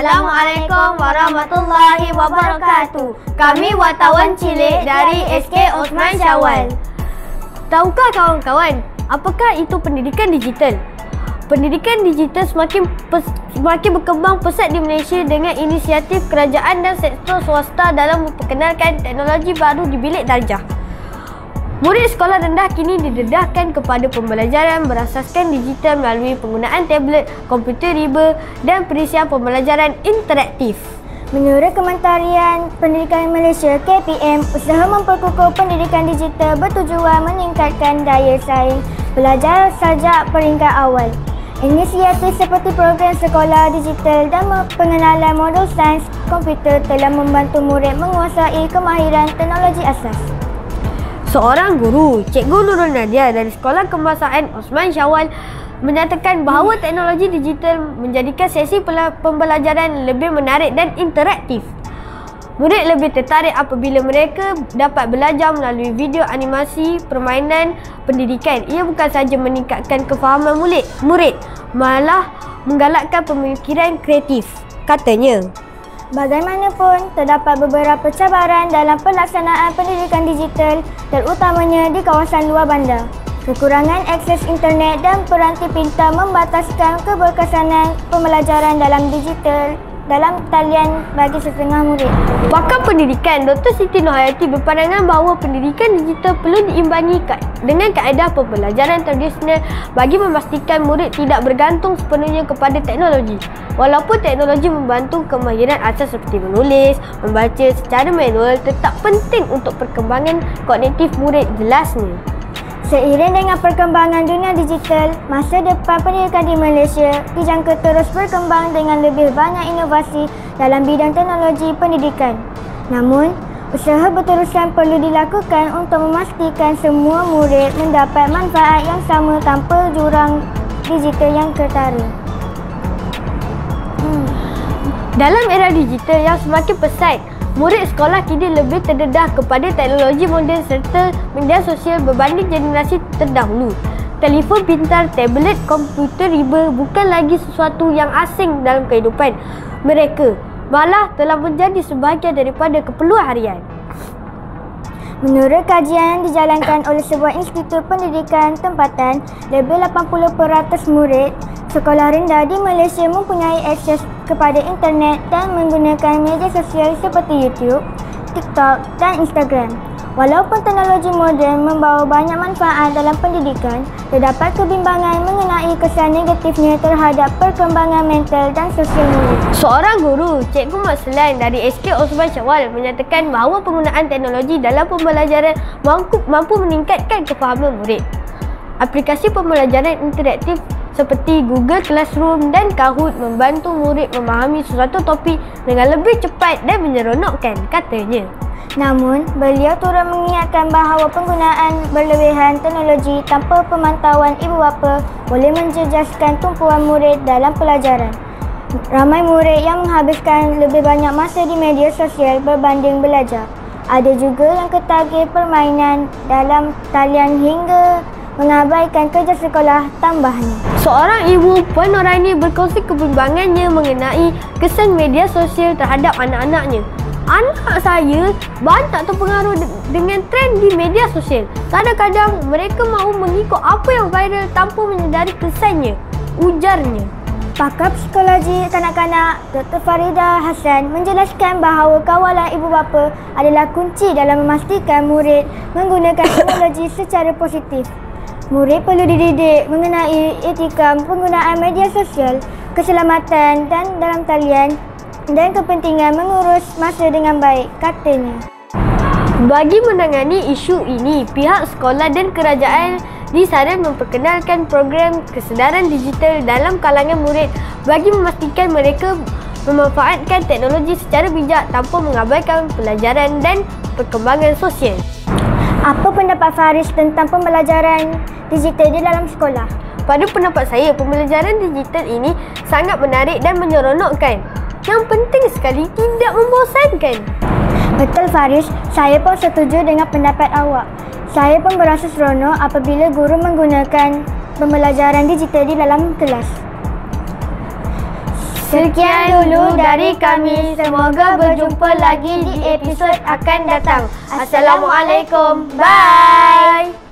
Assalamualaikum warahmatullahi wabarakatuh. Kami wartawan cilik dari SK Osman Syawal. Tahukah kawan-kawan, apakah itu pendidikan digital? Pendidikan digital semakin berkembang pesat di Malaysia dengan inisiatif kerajaan dan sektor swasta dalam memperkenalkan teknologi baru di bilik darjah. Murid sekolah rendah kini didedahkan kepada pembelajaran berasaskan digital melalui penggunaan tablet, komputer riba dan perisian pembelajaran interaktif. Menurut Kementerian Pendidikan Malaysia (KPM), usaha memperkukuh pendidikan digital bertujuan meningkatkan daya saing pelajar sejak peringkat awal. Inisiatif seperti program sekolah digital dan pengenalan modul sains komputer telah membantu murid menguasai kemahiran teknologi asas. Seorang guru, Cikgu Nurul Nadia dari Sekolah Kebangsaan Osman Syawal menyatakan bahawa teknologi digital menjadikan sesi pembelajaran lebih menarik dan interaktif. Murid lebih tertarik apabila mereka dapat belajar melalui video animasi permainan pendidikan. Ia bukan sahaja meningkatkan kefahaman murid, malah menggalakkan pemikiran kreatif, katanya. Bagaimanapun, terdapat beberapa cabaran dalam pelaksanaan pendidikan digital, terutamanya di kawasan luar bandar. Kekurangan akses internet dan peranti pintar membataskan keberkesanan pembelajaran dalam digital dalam talian bagi setengah murid. Pakar pendidikan Dr. Siti Nurhayati berpandangan bahawa pendidikan digital perlu diimbangi dengan kaedah pembelajaran tradisional bagi memastikan murid tidak bergantung sepenuhnya kepada teknologi. Walaupun teknologi membantu kemahiran asas seperti menulis, membaca secara manual, tetap penting untuk perkembangan kognitif murid, jelasnya. Seiring dengan perkembangan dunia digital, masa depan pendidikan di Malaysia dijangka terus berkembang dengan lebih banyak inovasi dalam bidang teknologi pendidikan. Namun, usaha berterusan perlu dilakukan untuk memastikan semua murid mendapat manfaat yang sama tanpa jurang digital yang ketara. Dalam era digital yang semakin pesat, murid sekolah kini lebih terdedah kepada teknologi moden serta media sosial berbanding generasi terdahulu. Telefon pintar, tablet, komputer riba bukan lagi sesuatu yang asing dalam kehidupan mereka, malah telah menjadi sebahagian daripada keperluan harian. Menurut kajian yang dijalankan oleh sebuah institut pendidikan tempatan, lebih 80% murid sekolah rendah di Malaysia mempunyai akses kepada internet dan menggunakan media sosial seperti YouTube, TikTok dan Instagram. Walaupun teknologi moden membawa banyak manfaat dalam pendidikan, terdapat kebimbangan mengenai kesan negatifnya terhadap perkembangan mental dan sosial murid. Seorang guru, Cikgu Mat Selan dari SK Osman Syawal menyatakan bahawa penggunaan teknologi dalam pembelajaran mampu meningkatkan kefahaman murid. Aplikasi pembelajaran interaktif seperti Google Classroom dan Kahoot membantu murid memahami sesuatu topik dengan lebih cepat dan menyeronokkan, katanya. Namun, beliau turut mengingatkan bahawa penggunaan berlebihan teknologi tanpa pemantauan ibu bapa boleh menjejaskan tumpuan murid dalam pelajaran. Ramai murid yang menghabiskan lebih banyak masa di media sosial berbanding belajar. Ada juga yang ketagih permainan dalam talian hingga mengabaikan kerja sekolah tambahnya. Seorang ibu, Puan Noraini, berkongsi kebimbangannya mengenai kesan media sosial terhadap anak-anaknya. Anak saya banyak terpengaruh dengan trend di media sosial. Kadang-kadang mereka mahu mengikut apa yang viral tanpa menyedari kesannya, ujarnya. Pakar psikologi kanak-kanak Dr. Farida Hassan menjelaskan bahawa kawalan ibu bapa adalah kunci dalam memastikan murid menggunakan teknologi secara positif. Murid perlu dididik mengenai etika penggunaan media sosial, keselamatan dan dalam talian dan kepentingan mengurus masa dengan baik, katanya. Bagi menangani isu ini, pihak sekolah dan kerajaan disaran memperkenalkan program kesedaran digital dalam kalangan murid bagi memastikan mereka memanfaatkan teknologi secara bijak tanpa mengabaikan pelajaran dan perkembangan sosial. Apa pendapat Faris tentang pembelajaran digital di dalam sekolah? Pada pendapat saya, pembelajaran digital ini sangat menarik dan menyeronokkan. Yang penting sekali tidak membosankan. Betul Faris, saya pun setuju dengan pendapat awak. Saya pun berasa seronok apabila guru menggunakan pembelajaran digital di dalam kelas. Sekian dulu dari kami. Semoga berjumpa lagi di episod akan datang. Assalamualaikum. Bye.